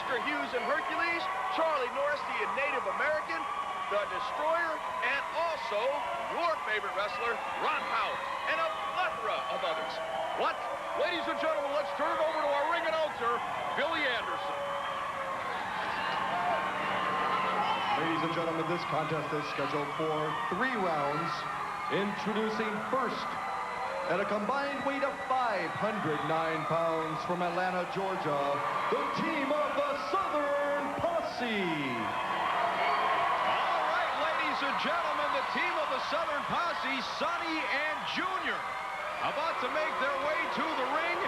Mr. Hughes and Hercules, Charlie Norris, the Native American, the Destroyer, and also your favorite wrestler, Ron Howard, and a plethora of others. What? Ladies and gentlemen, let's turn it over to our ring announcer, Billy Anderson. Ladies and gentlemen, this contest is scheduled for 3 rounds. Introducing first, at a combined weight of 509 pounds from Atlanta, Georgia, the team of the Southern Posse. All right, ladies and gentlemen, the team of the Southern Posse, Sonny and Junior, about to make their way to the ring.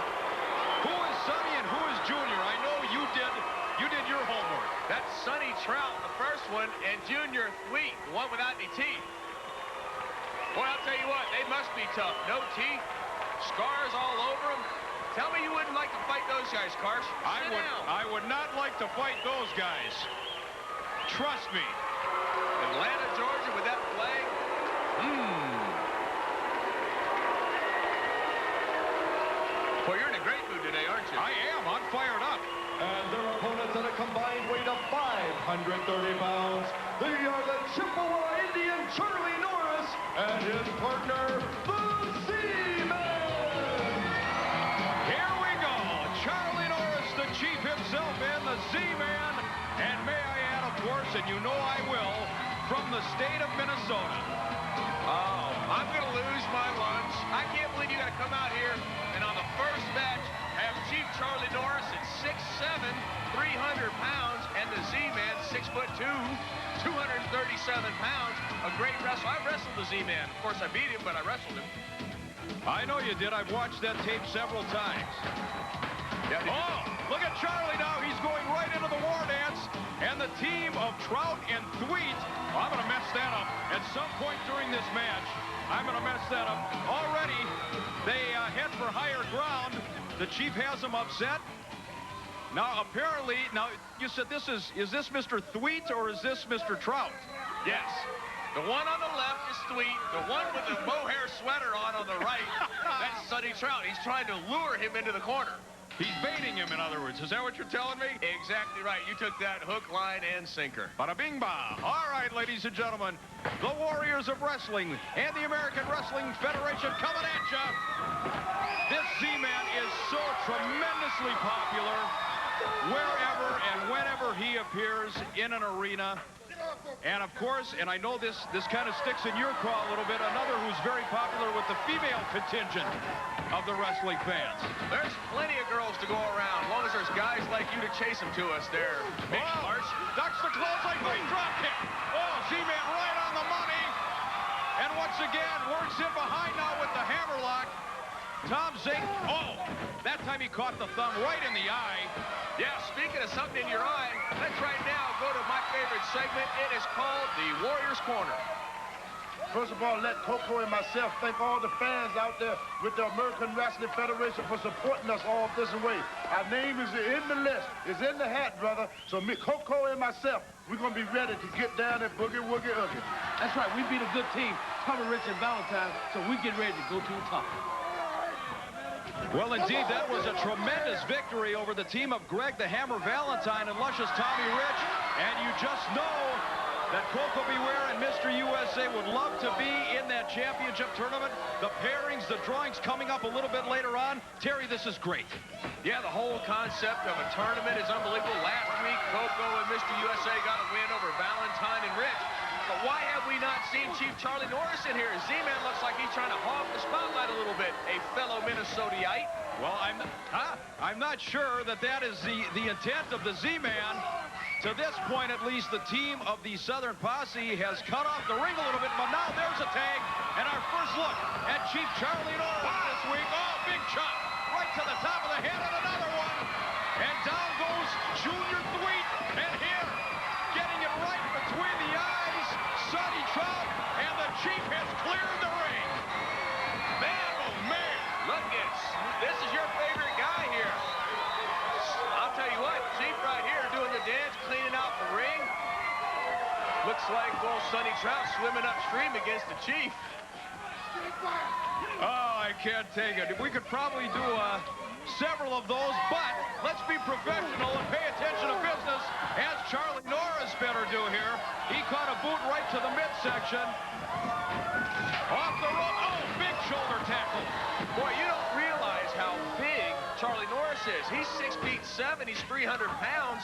Who is Sonny and who is Junior? I know you did your homework. That's Sonny Trout, the first one, and Junior Thweet, the one without any teeth. Boy, I'll tell you what, they must be tough. No teeth, scars all over them. Tell me you wouldn't like to fight those guys, Karsh. I would not like to fight those guys. Trust me. Atlanta, Georgia, with that flag. Boy, you're in a great mood today, aren't you? I am. I'm fired up. And their opponents at a combined weight of 530 pounds. They are the Chippewa Indian Charlie Norris and his partner, the Z-Man. Here we go. Charlie Norris, the chief himself, and the Z-Man. And may I add, of course, and you know I will, from the state of Minnesota. Oh, I'm going to lose my lunch. I can't believe you got to come out here and on the first match have Chief Charlie Norris at 6'7", 300 pounds, and the Z-Man, 6'2", 237 pounds. A great wrestler. I wrestled the Z-Man. Of course, I beat him, but I wrestled him. I know you did. I've watched that tape several times. Yeah, oh, look at Charlie now. He's going right into the war dance. And the team of Trout and Thweet, I'm going to mess that up at some point during this match. I'm going to mess that up. Already, they head for higher ground. The chief has them upset. Now, apparently, now, you said this is this Mr. Thweet or is this Mr. Trout? Yes. The one on the left is Thweet. The one with the mohair sweater on the right, that's Sonny Trout. He's trying to lure him into the corner. He's baiting him, in other words. Is that what you're telling me? Exactly right. You took that hook, line, and sinker. Bada bing ba. All right, ladies and gentlemen, the Warriors of Wrestling and the American Wrestling Federation coming at you. This Z-Man is so tremendously popular wherever and whenever he appears in an arena. And of course, and I know this kind of sticks in your craw a little bit, another who's very popular with the female contingent of the wrestling fans. There's plenty of girls to go around, as long as there's guys like you to chase them to us there. Oh, ducks the clothesline, great drop kick. Oh, Z-Man right on the money. And once again, works in behind now with the hammerlock. Tom Zink, oh, that time he caught the thumb right in the eye. Yeah, speaking of something in your eye, let's right now go to my favorite segment. It is called the Warriors Corner. First of all, let Koko and myself thank all the fans out there with the American Wrestling Federation for supporting us all this way. Our name is in the list. It's in the hat, brother. So me, Koko and myself, we're going to be ready to get down and boogie, woogie, oogie. That's right. We beat a good team, Tommy Rich and Valentine, so we get ready to go to the top. Well, indeed, that was a tremendous victory over the team of Greg the Hammer Valentine and luscious Tommy Rich. And you just know that Koko Beware and Mr. USA would love to be in that championship tournament. The pairings, the drawings coming up a little bit later on. Terry, this is great. Yeah, the whole concept of a tournament is unbelievable. Last week, Koko and Mr. USA got a win over Valentine and Rich. But why have we not seen Chief Charlie Norris in here? Z-Man looks like he's trying to hog the spotlight a little bit. A fellow Minnesotiite. Well, I'm not sure that is the intent of the Z-Man. To this point, at least, the team of the Southern Posse has cut off the ring a little bit, but now there's a tag, and our first look at Chief Charlie Norris this week. Oh, big chop right to the top of the head, and another one. And down goes Junior Thweet, and here, getting it right between the eyes, Sonny Trout, and the Chief has cleared the ring. Man, oh man. Look, this is your favorite guy here. I'll tell you what, Chief right here doing the dance, cleaning out the ring. Looks like old Sonny Trout swimming upstream against the Chief. Oh, I can't take it. We could probably do several of those, but let's be professional and pay attention to business, as Charlie Norris better do here. He caught a boot right to the midsection. Off the rope. Oh, big shoulder tackle. Boy, you don't realize how big Charlie Norris is. He's 6'7", he's 300 pounds,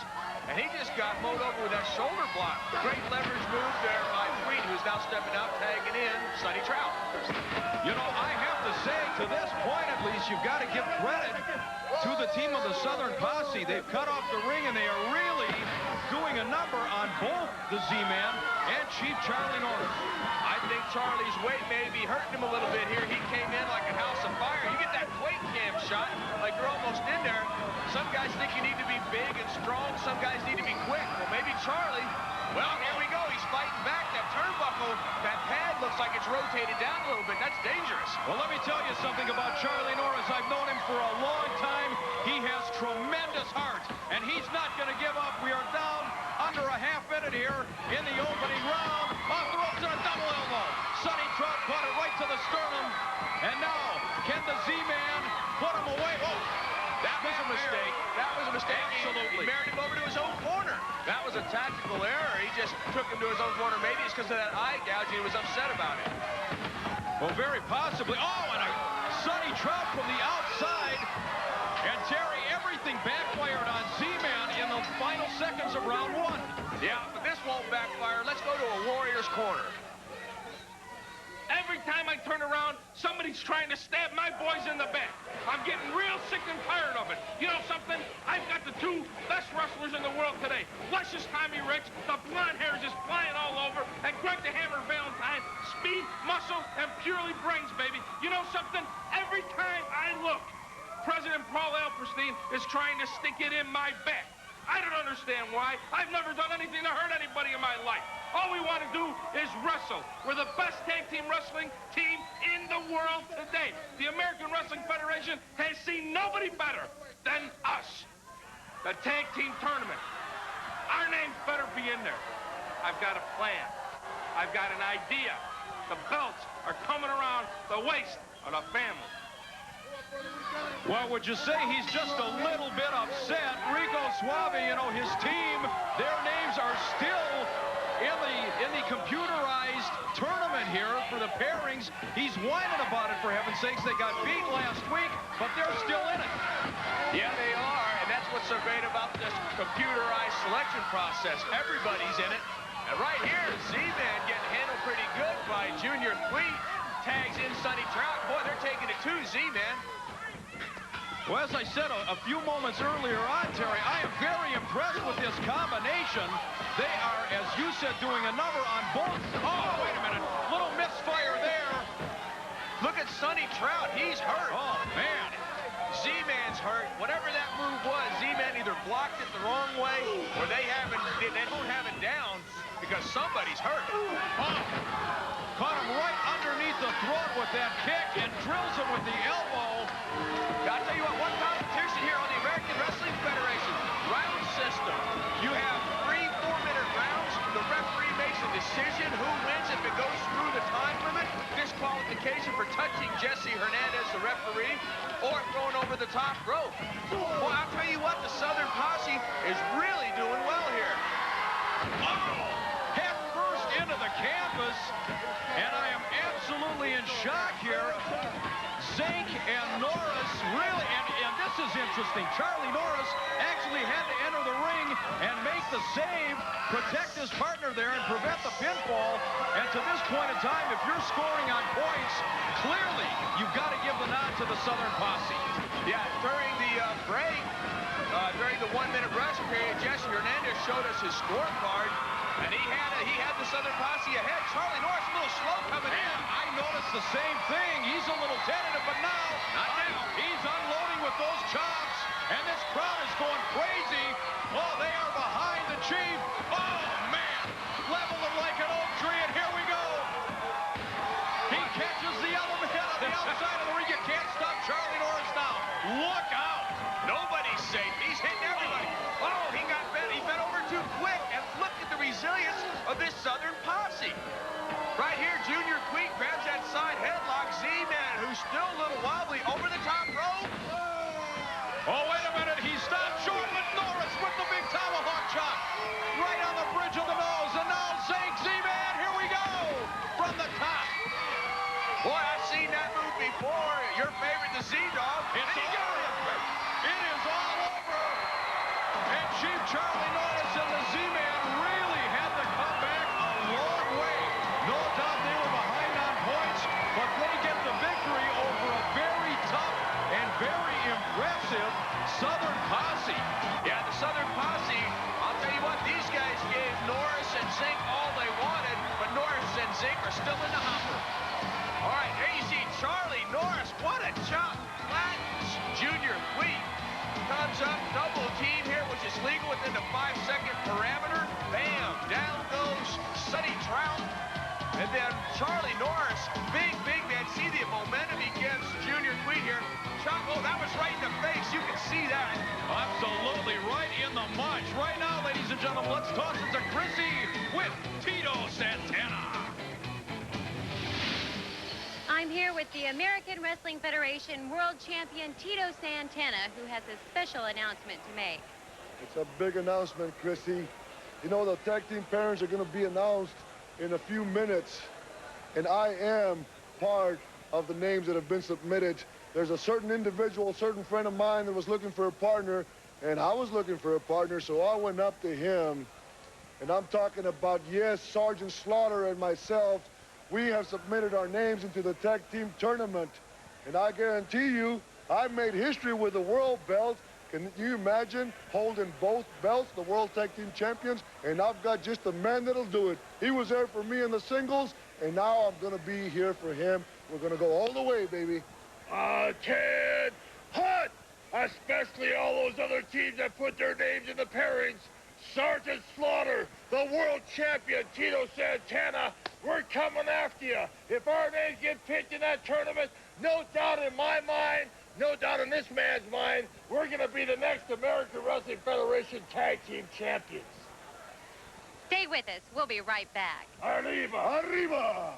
and he just got mowed over with that shoulder block. Great leverage move there by FLYNN, who's now stepping out, tagging in Sonny Trout. You know, I have to say, to this point at least, you've got to give credit to the team of the Southern Posse. They've cut off the ring, and they are really doing a number on both the Z-Man and Chief Charlie Norris. I think Charlie's weight may be hurting him a little bit here. He came in like a house of fire. You get that plate cam shot, like you're almost in there. Some guys think you need to be big and strong. Some guys need to be quick. Well, maybe Charlie. Well, here we go. He's fighting back. That turnbuckle, that pad looks like it's rotated down a little bit. That's dangerous. Well, let me tell you something about Charlie Norris. I've known him for a long time. He has tremendous heart, and he's not going to give up. We are down under a half minute here in the opening round. Off the ropes and a double elbow. Sonny Trout caught it right to the sternum. And now, can the Z-Man put him away? Oh, that was a mistake. That was a mistake. Absolutely. He married him over to his own corner. That was a tactical error. He just took him to his own corner. Maybe it's because of that eye gouge. He was upset about it. Well, very possibly. Oh, and a Sonny Trout from the outside. And Terry, everything backfired on Z-Man in the final seconds of round one. Yeah, but this won't backfire. Let's go to a Warrior's corner. Every time I turn around, somebody's trying to stab my boys in the back. I'm getting real sick and tired of it. You know something? I've got the two best wrestlers in the world today. Luscious Tommy Rich, the blonde hair is just flying all over, and Greg the Hammer Valentine, speed, muscle, and purely brains, baby. You know something? Every time I look, President Paul Alperstein is trying to stick it in my back. I don't understand why. I've never done anything to hurt anybody in my life. All we want to do is wrestle. We're the best tag team wrestling team in the world today. The American Wrestling Federation has seen nobody better than us. The tag team tournament. Our names better be in there. I've got a plan. I've got an idea. The belts are coming around the waist of the family. Well, would you say he's just a little bit upset? Rico Suave, you know, his team, their names are still in the computerized tournament here for the pairings. He's whining about it, for heaven's sakes. They got beat last week, but they're still in it. Yeah, they are, and that's what's so great about this computerized selection process. Everybody's in it. And right here, Z-Man getting handled pretty good by Junior Cleat. Tags in Sonny Trout. Boy, they're taking it too, Z-Man. Well, as I said a few moments earlier on, Terry, I am very impressed with this combination. They are, as you said, doing a number on both. Oh, wait a minute. Little misfire there. Look at Sonny Trout. He's hurt. Oh, man. Z-Man's hurt. Whatever that move was, Z-Man either blocked it the wrong way or they don't have it down because somebody's hurt. Oh. Caught him right underneath the throat with that kick and drills him with the elbow. I'll tell you what, one competition here on the American Wrestling Federation. Round system. You have 3 4-minute rounds. The referee makes a decision who wins if it goes through the time limit. Disqualification for touching Jesse Hernandez, the referee, or throwing over the top rope. Boy, I'll tell you what, the Southern Posse is really doing well here. Oh! Head first into the canvas, and I am absolutely in shock here. Zink and Norris really, and this is interesting. Charlie Norris actually had to enter the ring and make the save, protect his partner there, and prevent the pinfall. And to this point in time, if you're scoring on points, clearly you've got to give the nod to the Southern Posse. Yeah, during the break, during the 1-minute rest period, Jesse Hernandez showed us his scorecard, and he had the Southern Posse ahead. Charlie Norris a little slow coming in. I noticed the same thing. He's a little tentative, but now he's unloading with those chops, and this crowd is going crazy. Oh, they are behind the Chief. Oh, man. Level them like an oak tree, and here we go. He catches the element on the outside of the ring. You can't stop Charlie Norris now. Look out. Nobody's safe. He's hitting everybody. Oh, he bent over too quick, and look at the resilience of this Southern Posse. Right here, Junior Cleat grabs that side headlock. favorite, the Z-Dog. It's all over. It is all over. And Chief Charlie Norris and the Z-Man really had to come back a long way. No doubt they were behind on points, but they get the victory over a very tough and very impressive Southern Posse. Yeah, the Southern Posse, I'll tell you what, these guys gave Norris and Zink all they wanted, but Norris and Zink are still in the hopper. All right, there you see Charlie Norris. What a chop. Flattens Junior Wheat. Comes up, double team here, which is legal within the 5-second parameter. Bam, down goes Sonny Trout. And then Charlie Norris, big man. See the momentum he gives Junior Wheat here. Chuck, oh, that was right in the face. You can see that. Absolutely right in the munch. Right now, ladies and gentlemen, let's toss it to Chrissy with Tito Santana. I'm here with the American Wrestling Federation World Champion Tito Santana, who has a special announcement to make. It's a big announcement, Chrissy. You know, the tag team parents are going to be announced in a few minutes, and I am part of the names that have been submitted. There's a certain individual, a certain friend of mine that was looking for a partner, and I was looking for a partner, so I went up to him, and I'm talking about, yes, Sergeant Slaughter and myself. We have submitted our names into the tag team tournament, and I guarantee you, I made history with the world belt. Can you imagine holding both belts, the World Tag Team Champions? And I've got just the man that'll do it. He was there for me in the singles, and now I'm going to be here for him. We're going to go all the way, baby. Ted Hutt, especially all those other teams that put their names in the pairings. Sergeant Slaughter, the world champion, Tito Santana, we're coming after you. If our names get picked in that tournament, no doubt in my mind, no doubt in this man's mind, we're going to be the next American Wrestling Federation Tag Team Champions. Stay with us. We'll be right back. Arriba, arriba!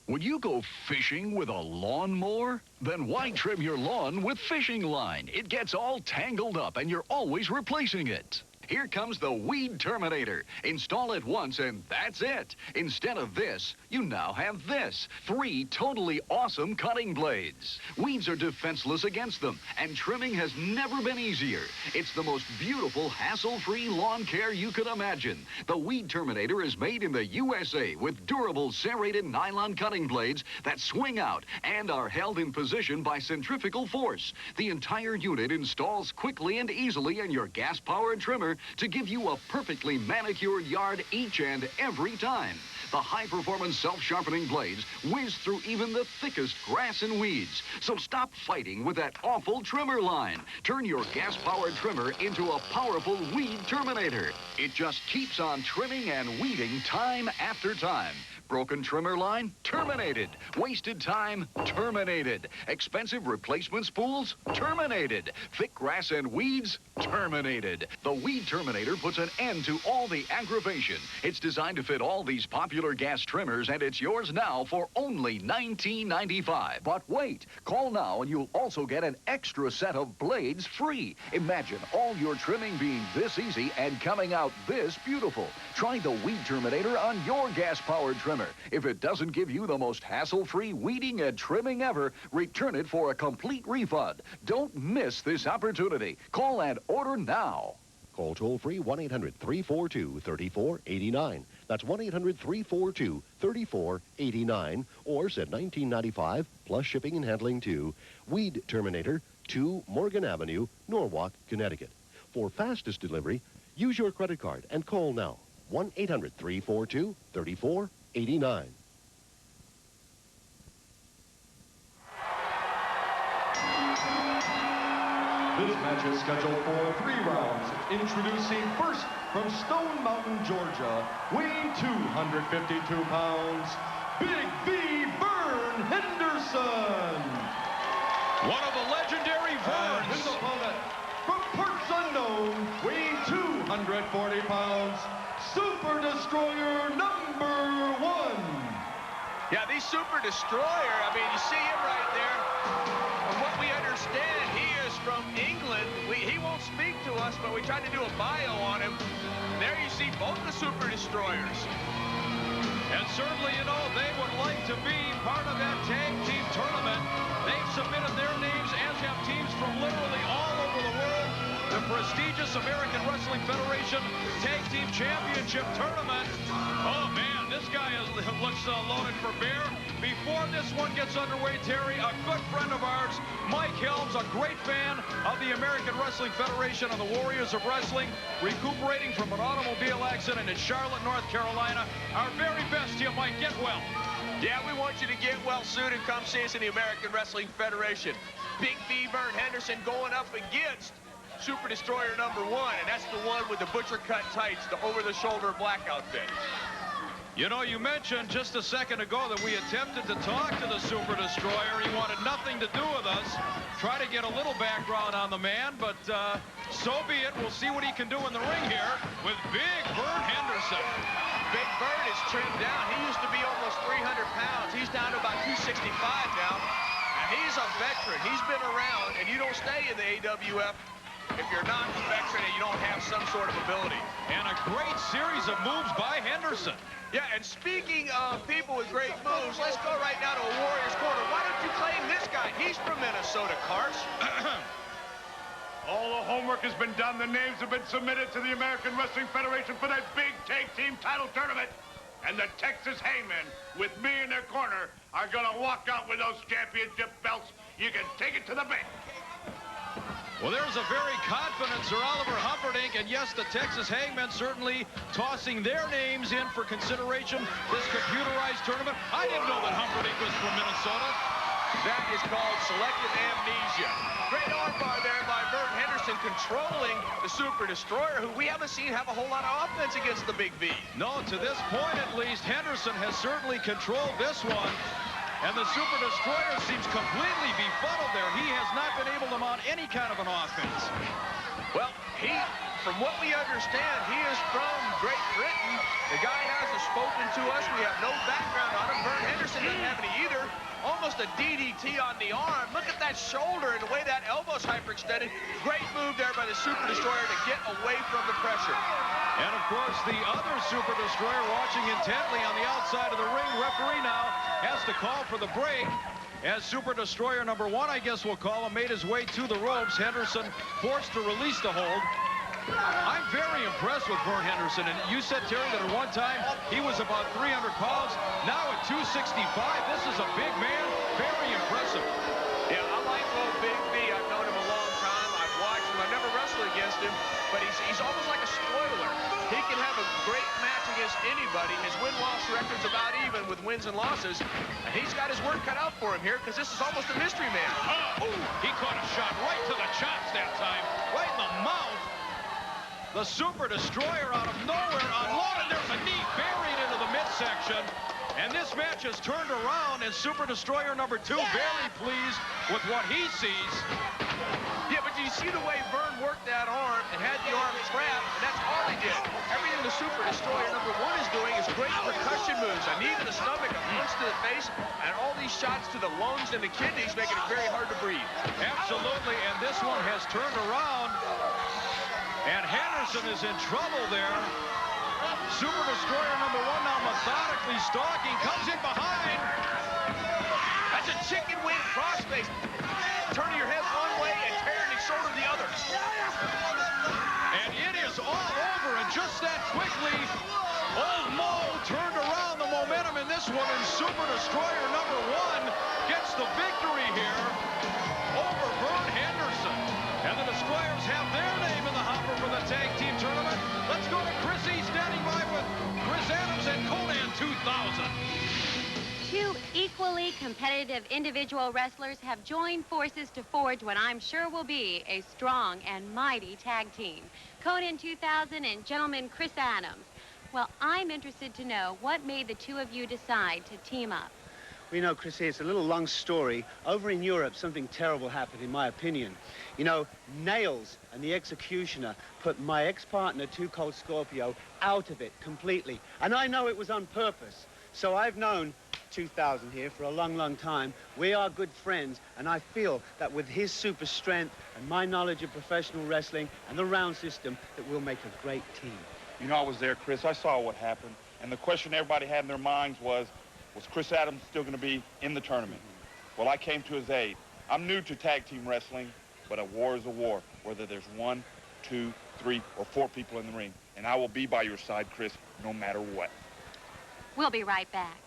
Would you go fishing with a lawnmower? Then why trim your lawn with fishing line? It gets all tangled up and you're always replacing it. Here comes the Weed Terminator. Install it once and that's it. Instead of this, you now have this. 3 totally awesome cutting blades. Weeds are defenseless against them, and trimming has never been easier. It's the most beautiful, hassle-free lawn care you could imagine. The Weed Terminator is made in the USA with durable serrated nylon cutting blades that swing out and are held in position by centrifugal force. The entire unit installs quickly and easily in your gas-powered trimmer to give you a perfectly manicured yard each and every time. The high-performance self-sharpening blades whiz through even the thickest grass and weeds. So stop fighting with that awful trimmer line. Turn your gas-powered trimmer into a powerful Weed Terminator. It just keeps on trimming and weeding time after time. Broken trimmer line? Terminated. Wasted time? Terminated. Expensive replacement spools? Terminated. Thick grass and weeds? Terminated. The Weed Terminator puts an end to all the aggravation. It's designed to fit all these popular gas trimmers, and it's yours now for only $19.95. But wait, call now and you'll also get an extra set of blades free. Imagine all your trimming being this easy and coming out this beautiful. Try the Weed Terminator on your gas-powered trimmer. If it doesn't give you the most hassle-free weeding and trimming ever, return it for a complete refund. Don't miss this opportunity. Call and order now. Call toll-free 1-800-342-3489. That's 1-800-342-3489. Or send $19.95 plus shipping and handling to Weed Terminator, 2 Morgan Avenue, Norwalk, Connecticut. For fastest delivery, use your credit card and call now. 1-800-342-3489. This match is scheduled for 3 rounds. Introducing first from Stone Mountain, Georgia, weighing 252 pounds, Big V. Vern Henderson. One of the legendary And his Verns. opponent from parts unknown, weighing 240 pounds, Super Destroyer number 1. Yeah, the Super Destroyer, I mean, you see him right there. From what we understand, he is from England. He won't speak to us, but we tried to do a bio on him. There you see both the Super Destroyers. And certainly, you know, they would like to be part of that tag team tournament. They've submitted their names, as have teams from literally all over the world. The prestigious American Wrestling Federation Tag Team Championship Tournament. Oh, man, this guy looks loaded for bear. Before this one gets underway, Terry, a good friend of ours, Mike Helms, a great fan of the American Wrestling Federation and the Warriors of Wrestling, recuperating from an automobile accident in Charlotte, North Carolina. Our very best to you, Mike. Get well. Yeah, we want you to get well soon and come see us in the American Wrestling Federation. Big B Vern Henderson going up against Super Destroyer #1, and that's the one with the butcher cut tights, the over-the-shoulder black outfit. You know, you mentioned just a second ago that we attempted to talk to the Super Destroyer. He wanted nothing to do with us. Try to get a little background on the man, but so be it. We'll see what he can do in the ring here with Big Vern Henderson. Big Vern is trimmed down. He used to be almost 300 pounds. He's down to about 265 now. And he's a veteran. He's been around, and you don't stay in the AWF if you're not a veteran and you don't have some sort of ability. And a great series of moves by Henderson. Yeah, and speaking of people with great moves, let's go right now to a Warriors corner. Why don't you claim this guy? He's from Minnesota, Karsh. All the homework has been done. The names have been submitted to the American Wrestling Federation for that big tag team title tournament. And the Texas Hangmen, with me in their corner, are going to walk out with those championship belts. You can take it to the bank. Well, there's a very confident Sir Oliver Humperdinck, and yes, the Texas Hangmen certainly tossing their names in for consideration this computerized tournament. I didn't know that Humperdinck was from Minnesota. That is called selective amnesia. Great armbar there by Vern Henderson controlling the Super Destroyer, who we haven't seen have a whole lot of offense against the Big V. No, to this point at least, Henderson has certainly controlled this one. And the Super Destroyer seems completely befuddled there. He has not been able to mount any kind of an offense. Well, from what we understand, he is from Great Britain. The guy hasn't spoken to us. We have no background on him. Vern Henderson doesn't have any either. Almost a DDT on the arm. Look at that shoulder and the way that elbow's hyperextended. Great move there by the Super Destroyer to get away from the pressure. And, of course, the other Super Destroyer watching intently on the outside of the ring. Referee now has to call for the break as Super Destroyer #1, I guess we'll call him, made his way to the ropes. Henderson forced to release the hold. I'm very impressed with Vern Henderson. And you said, Terry, that at one time he was about 300 pounds. Now at 265, this is a big man. Very impressive. Yeah, I like old Big B. I've known him a long time. I've watched him. I've never wrestled against him. But he's almost like a spoiler. He can have a great match against anybody. His win-loss record's about even with wins and losses. And he's got his work cut out for him here because this is almost a mystery man. Oh, he caught a shot right to the chops that time. Right in the mouth. The Super Destroyer out of nowhere unloaded. There's a knee buried into the midsection. And this match has turned around, and Super Destroyer #2 very pleased with what he sees. Yeah, but you see the way Vern worked that arm and had the arm trapped, and that's all he did. Everything the Super Destroyer #1 is doing is great percussion moves. A knee to the stomach, a punch to the face, and all these shots to the lungs and the kidneys, making it very hard to breathe. Absolutely, and this one has turned around. And Henderson is in trouble there. Super Destroyer #1 now methodically stalking, comes in behind. That's a chicken wing crossface. Turning your head one way and tearing your shoulder the other. And it is all over, and just that quickly, Old Mo turned around the momentum in this one, and Super Destroyer #1 gets the victory here over Vern Henderson. And the Destroyers have their name in the hopper for the tag team tournament. Let's go to Chrissy, standing by with Chris Adams and Conan 2000. Two equally competitive individual wrestlers have joined forces to forge what I'm sure will be a strong and mighty tag team. Conan 2000 and gentleman Chris Adams. Well, I'm interested to know what made the two of you decide to team up. Well, you know, Chrissy, it's a little long story. Over in Europe, something terrible happened, in my opinion. You know, Nails and the Executioner put my ex-partner, Too Cold Scorpio, out of it completely. And I know it was on purpose. So I've known 2000 here for a long, long time. We are good friends, and I feel that with his super strength and my knowledge of professional wrestling and the round system, that we'll make a great team. You know, I was there, Chris. I saw what happened. And the question everybody had in their minds was Chris Adams still going to be in the tournament? Well, I came to his aid. I'm new to tag team wrestling, but a war is a war, whether there's 1, 2, 3, or 4 people in the ring. And I will be by your side, Chris, no matter what. We'll be right back.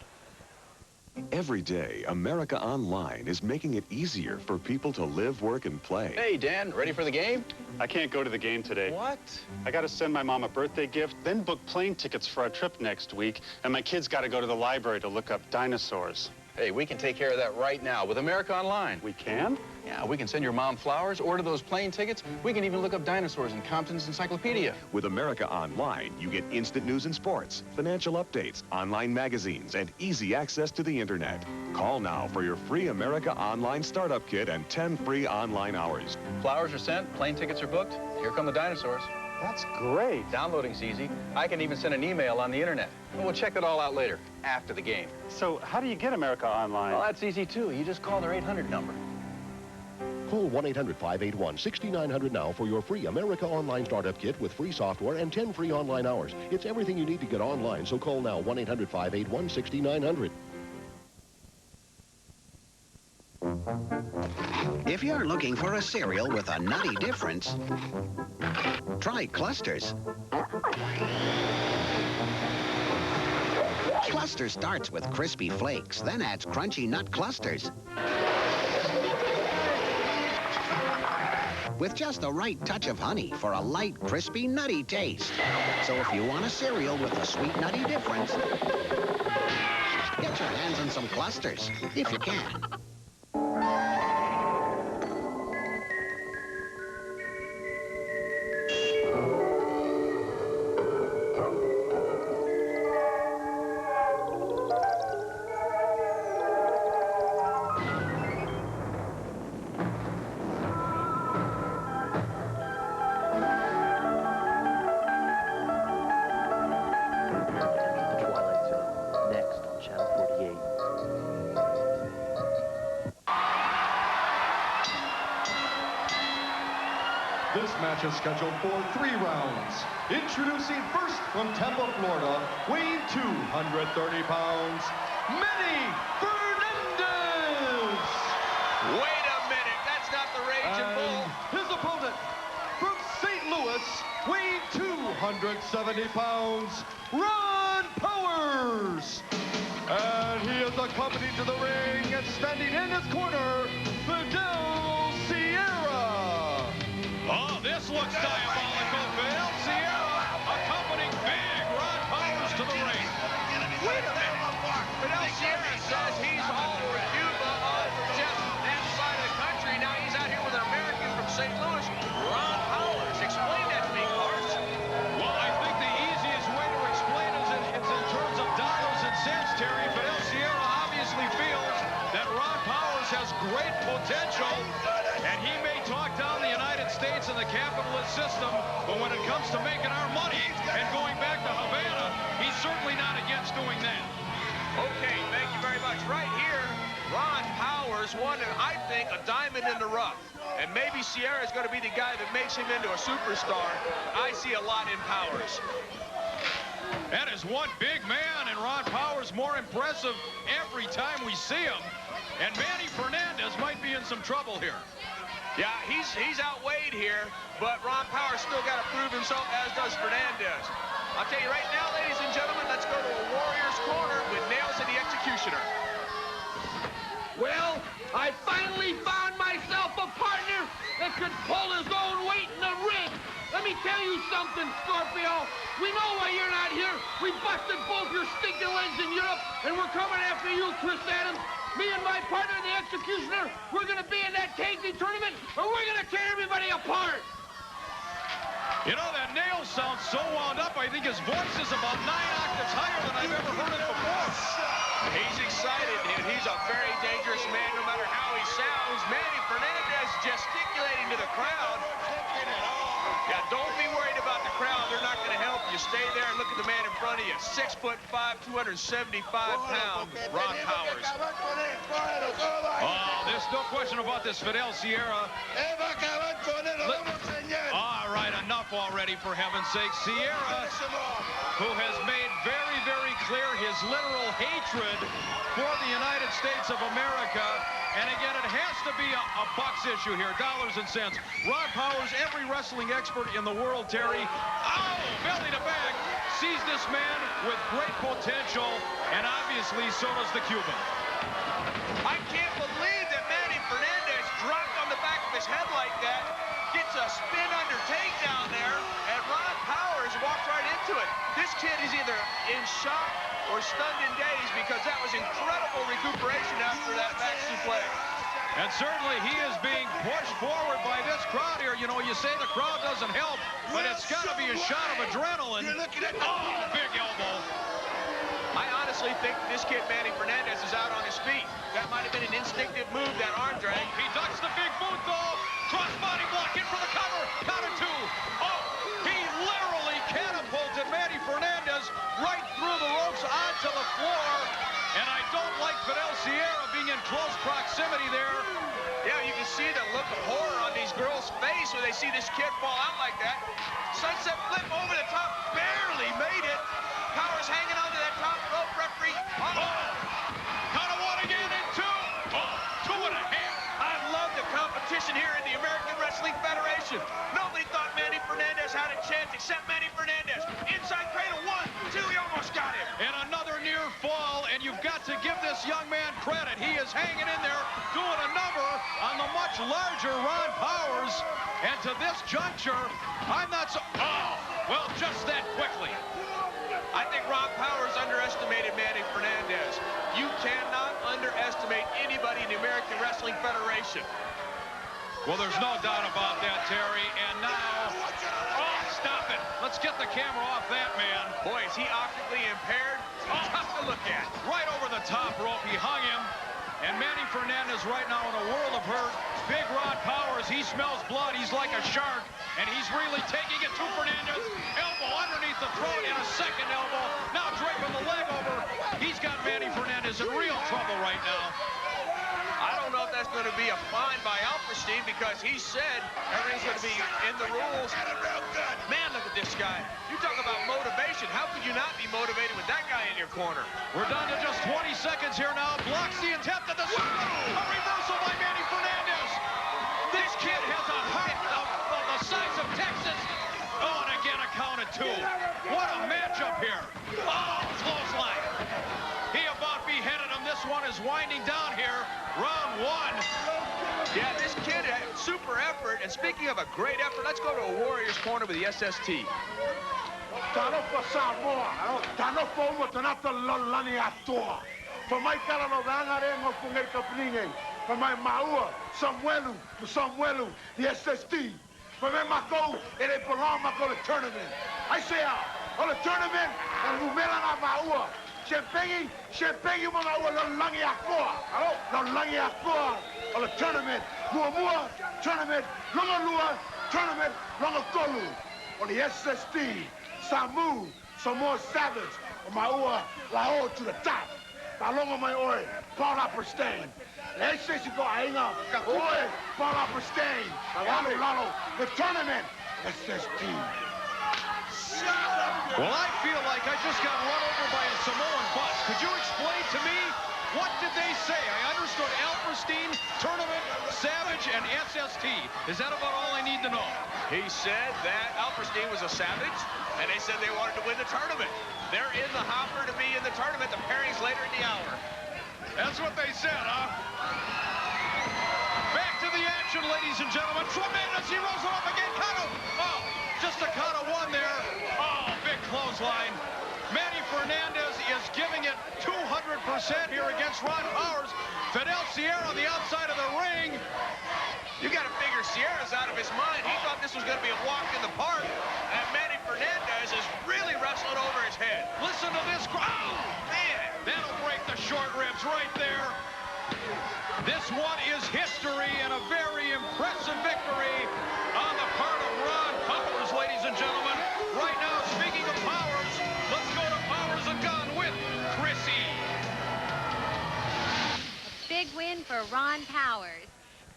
Every day, America Online is making it easier for people to live, work, and play. Hey, Dan, ready for the game? I can't go to the game today. What? I got to send my mom a birthday gift, then book plane tickets for our trip next week, and my kids got to go to the library to look up dinosaurs. Hey, we can take care of that right now with America Online. We can? Yeah, we can send your mom flowers, order those plane tickets. We can even look up dinosaurs in Compton's Encyclopedia. With America Online, you get instant news and sports, financial updates, online magazines, and easy access to the internet. Call now for your free America Online startup kit and 10 free online hours. Flowers are sent, plane tickets are booked. Here come the dinosaurs. That's great. Downloading's easy. I can even send an email on the internet. We'll check that all out later, after the game. So how do you get America Online? Well, that's easy, too. You just call their 800 number. Call 1-800-581-6900 now for your free America Online startup kit with free software and 10 free online hours. It's everything you need to get online, so call now 1-800-581-6900. If you're looking for a cereal with a nutty difference, try Clusters. Cluster starts with crispy flakes, then adds crunchy nut clusters. With just the right touch of honey for a light, crispy, nutty taste. So if you want a cereal with a sweet, nutty difference, get your hands on some Clusters, if you can. This match is scheduled for 3 rounds. Introducing first from Tampa, Florida, weighing 230 pounds, Manny FERNANDEZ. Wait a minute, that's not the Raging Bull. His opponent from St. Louis, weighing 270 pounds, Ron Powers. And he is accompanied to the ring and standing in his corner, Fidel. Oh, this looks diabolical. Fidel Sierra accompanying big Ron Powers to the ring. Wait a minute. Fidel Sierra says he's all over Cuba on just that side of the country. Now he's out here with an American from St. Louis, Ron Powers. Explain that to me, Cars. Well, I think the easiest way to explain it is in terms of dollars and cents, Terry. Fidel Sierra obviously feels that Ron Powers has great potential, and he may talk down the United States and the capitalist system, but when it comes to making our money and going back to Havana, he's certainly not against doing that. Okay, thank you very much. Right here, Ron Powers won, I think, a diamond in the rough. And maybe Sierra is going to be the guy that makes him into a superstar. I see a lot in Powers. That is one big man, and Ron Powers more impressive every time we see him. And Manny FERNANDEZ might be in some trouble here. Yeah, he's outweighed here, but Ron Powers still got to prove himself, as does Fernandez. I'll tell you right now, ladies and gentlemen, let's go to a Warrior's Corner with Nails and the Executioner. Well, I finally found myself a partner that could pull his own weight in the ring. Let me tell you something, Scorpio. We know why you're not here. We busted both your stinking legs in Europe, and we're coming after you, Chris Adams. Me and my partner, the Executioner, we're going to be in that tag team tournament, and we're going to tear everybody apart. You know, that Nails sounds so wound up, I think his voice is about 9 octaves higher than I've ever heard it before. He's excited, and he's a very dangerous man no matter how he sounds. Manny FERNANDEZ gesticulating to the crowd. Yeah, don't be worried about the crowd. They're not going to help you. Stay there and look at the man in front of you. 6'5", 275-pound Ron Powers. Oh, there's no question about this Fidel Sierra. All right, enough already, for heaven's sake. Sierra, who has made very, very clear his literal hatred for the United States of America. And again, it has to be a bucks issue here, dollars and cents. Ron Powers, every wrestling expert in the world, Terry, oh, belly to back, sees this man with great potential, and obviously so does the Cuban. I can't believe that Manny Fernandez dropped on the back of his head like that, gets a spin under takedown there, and Ron Powers walks right into it. This kid is either in shock or stunned in daze, because that was incredible recuperation after that back suplex. And certainly he is being pushed forward by this crowd here. You know, you say the crowd doesn't help, but it's got to be a shot of adrenaline. Oh, big elbow. I honestly think this kid, Manny Fernandez, is out on his feet. That might have been an instinctive move, that arm drag. Oh, he ducks the big boot, though. Crossbody block in for the cover. Count of 2. Oh, he literally catapulted Manny Fernandez right through the ropes onto the floor. And I don't like Fidel Sierra being in close proximity there. Yeah, you can see the look of horror on these girls' face when they see this kid fall out like that. Sunset flip over the top, barely made it. Powers hanging onto that top rope, referee. Count of 1 again and 2. Oh, 2 and a half. I love the competition here in the American Wrestling Federation. Nobody thought Manny Fernandez had a chance except Manny Fernandez. Inside cradle, 1, 2, he almost got him. And another near fall, and you've got to give this young man credit. He is hanging in there, doing a number on the much larger Ron Powers. And to this juncture, I'm not so... Oh, well, just that quickly. I think Ron Powers underestimated Manny Fernandez. You cannot underestimate anybody in the American Wrestling Federation. Well, there's no doubt about that, Terry. And now, oh, stop it. Let's get the camera off that man. Boy, is he optically impaired. Tough to look at. Right over the top rope, he hung him. And Manny Fernandez right now in a world of hurt. Big Ron Powers, he smells blood. He's like a shark. And he's really taking it to Fernandez. Elbow underneath the throat and a second elbow. Now draping the leg over. He's got Manny Fernandez in real trouble right now. I don't know if that's going to be a fine by Alperstein, because he said everything's going to be in the rules. Man, look at this guy. You talk about motivation. How could you not be motivated with that guy in your corner? We're down to just 20 seconds here now. Blocks the attempt at the super. A reversal by Manny Fernandez. This kid has a height of the size of Texas. Oh, and again a count of 2. What a matchup here. Oh, clothesline. He about beheaded him. This one is winding down here. Round 1. Yeah, this kid had super effort. And speaking of a great effort, let's go to a Warriors corner with the SST. The SST. Tournament. I say on the tournament, and Lumela Maua. Champagne, mga langi akwa. Langi akwa. On the tournament, Mua tournament, Longalua tournament, Longatolu. On the SST, Samu, Samoa Savage, Maua Lao to the top. Paloma my oi, Paul Upperstain. The SST go Aina, oi, Paul Upperstain. Lalo, the tournament, SST. Well, I feel like I just got run over by a Samoan bus. Could you explain to me, what did they say? I understood Alperstein, Tournament, Savage, and SST. Is that about all I need to know? He said that Alperstein was a Savage, and they said they wanted to win the tournament. They're in the hopper to be in the tournament. The pairing's later in the hour. That's what they said, huh? Back to the action, ladies and gentlemen. Tremendous. He rolls it up again. Count of... Oh, just a count of 1 there. Oh, big clothesline. Manny Fernandez is giving it 200% here against Ron Powers. Fidel Sierra on the outside of the ring. You got to figure Sierra's out of his mind. He thought this was going to be a walk in the park. And Manny Fernandez is really wrestling over his head. Listen to this crowd. Oh, man. That'll break the short ribs right there. This one is history and a very impressive victory on the part of Ron Powers, ladies and gentlemen. Right now, speaking of Powers, let's go to Powers and Gun with Chrissy. A big win for Ron Powers.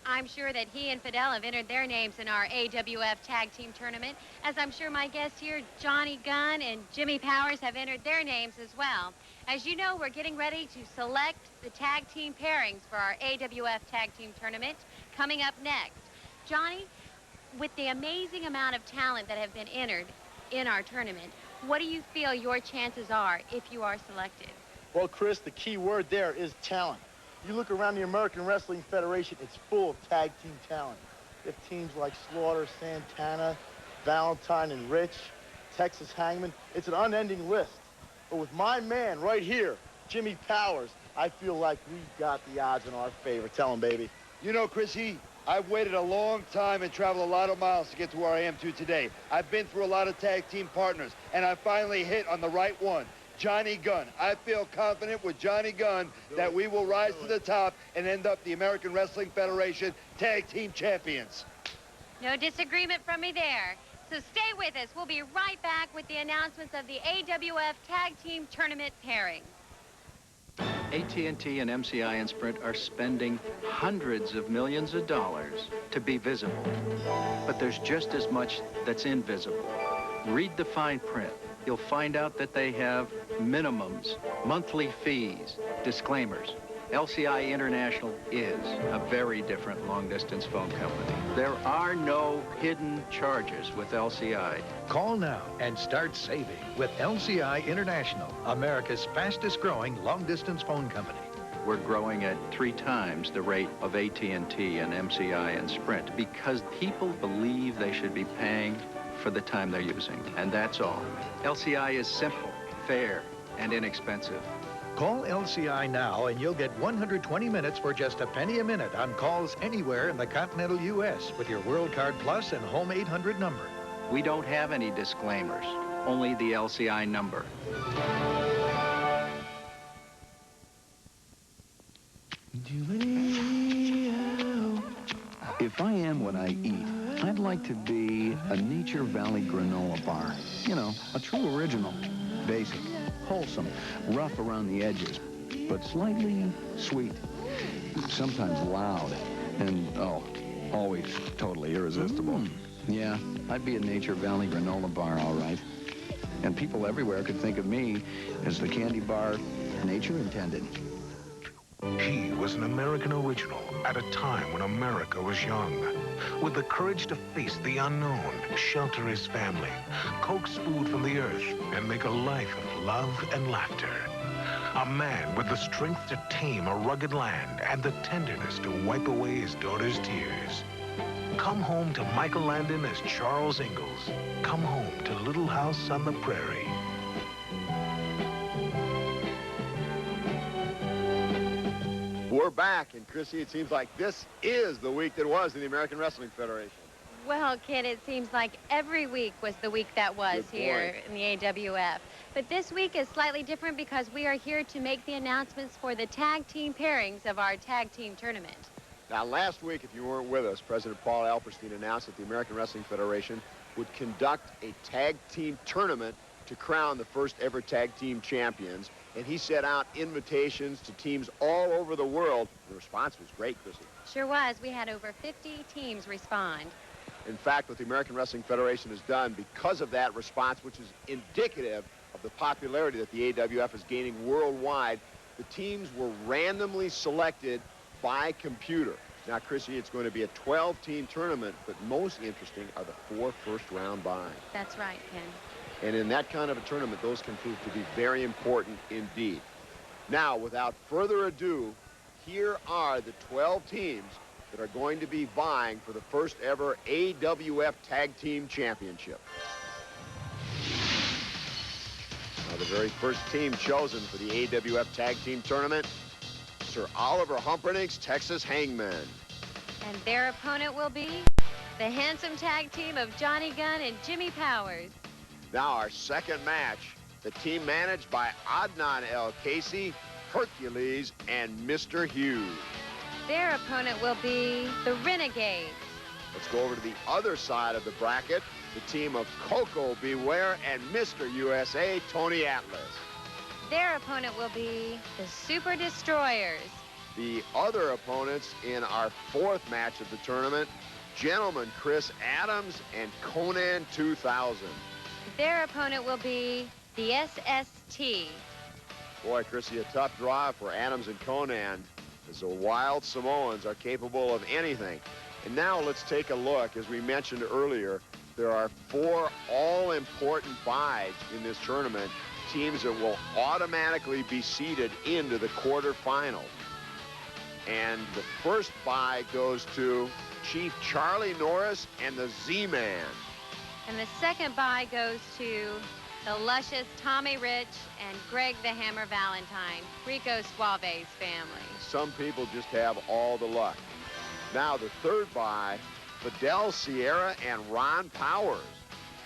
I'm sure that he and Fidel have entered their names in our AWF Tag Team Tournament, as I'm sure my guests here, Johnny Gunn and Jimmy Powers, have entered their names as well. As you know, we're getting ready to select the tag team pairings for our AWF Tag Team Tournament coming up next. Johnny, with the amazing amount of talent that have been entered in our tournament, what do you feel your chances are if you are selected? Well, Chris, the key word there is talent. You look around the American Wrestling Federation, it's full of tag team talent. You have teams like Slaughter, Santana, Valentine, and Rich, Texas Hangman. It's an unending list. But with my man right here, Jimmy Powers, I feel like we got the odds in our favor. Tell him, baby. You know, Chrissy, I've waited a long time and traveled a lot of miles to get to where I am to today. I've been through a lot of tag team partners, and I finally hit on the right one. Johnny Gunn. I feel confident with Johnny Gunn that we will rise to the top and end up the American Wrestling Federation Tag Team Champions. No disagreement from me there. So stay with us. We'll be right back with the announcements of the AWF Tag Team Tournament pairings. AT&T and MCI and Sprint are spending hundreds of millions of dollars to be visible. But there's just as much that's invisible. Read the fine print. You'll find out that they have minimums, monthly fees, disclaimers. LCI International is a very different long-distance phone company. There are no hidden charges with LCI. Call now and start saving with LCI International, America's fastest-growing long-distance phone company. We're growing at 3 times the rate of AT&T and MCI and Sprint because people believe they should be paying for the time they're using, and that's all. LCI is simple, fair, and inexpensive. Call LCI now and you'll get 120 minutes for just a penny a minute on calls anywhere in the continental U.S. with your World Card Plus and Home 800 number. We don't have any disclaimers, only the LCI number. If I am what I eat, I'd like to be a Nature Valley granola bar. You know, a true original. Basic, wholesome, rough around the edges, but slightly sweet. Sometimes loud, and, oh, always totally irresistible. Yeah, I'd be a Nature Valley granola bar, all right. And people everywhere could think of me as the candy bar nature intended. He was an American original at a time when America was young. With the courage to face the unknown, shelter his family, coax food from the earth, and make a life of love and laughter. A man with the strength to tame a rugged land and the tenderness to wipe away his daughter's tears. Come home to Michael Landon as Charles Ingalls. Come home to Little House on the Prairie. We're back, and Chrissy, it seems like this is the week that was in the American Wrestling Federation. Well, Ken, it seems like every week was the week that was here in the AWF. But this week is slightly different because we are here to make the announcements for the tag team pairings of our tag team tournament. Now, last week, if you weren't with us, President Paul Alperstein announced that the American Wrestling Federation would conduct a tag team tournament to crown the first ever tag team champions. And he set out invitations to teams all over the world. The response was great, Chrissy. Sure was. We had over 50 teams respond. In fact, what the American Wrestling Federation has done because of that response, which is indicative of the popularity that the AWF is gaining worldwide, the teams were randomly selected by computer. Now, Chrissy, it's going to be a 12-team tournament, but most interesting are the 4 first-round buys. That's right, Ken. And in that kind of a tournament, those can prove to be very important indeed. Now, without further ado, here are the 12 teams that are going to be vying for the first ever AWF Tag Team Championship. Now, the very first team chosen for the AWF Tag Team Tournament, Sir Oliver Humpernick's Texas Hangmen. And their opponent will be the handsome tag team of Johnny Gunn and Jimmy Powers. Now our second match, the team managed by Adnan El Casey, Hercules, and Mr. Hughes. Their opponent will be the Renegades. Let's go over to the other side of the bracket, the team of Koko, Beware, and Mr. USA, Tony Atlas. Their opponent will be the Super Destroyers. the other opponents in our fourth match of the tournament, gentlemen Chris Adams and Conan 2000. Their opponent will be the SST. Boy, Chrissy, a tough draw for Adams and Conan, as the Wild Samoans are capable of anything. And now let's take a look. As we mentioned earlier, there are 4 all-important byes in this tournament, teams that will automatically be seeded into the quarterfinals. And the first bye goes to Chief Charlie Norris and the Z-Man. And the second bye goes to the luscious Tommy Rich and Greg the Hammer Valentine, Rico Suave's family. Some people just have all the luck. Now the third bye, Fidel Sierra and Ron Powers.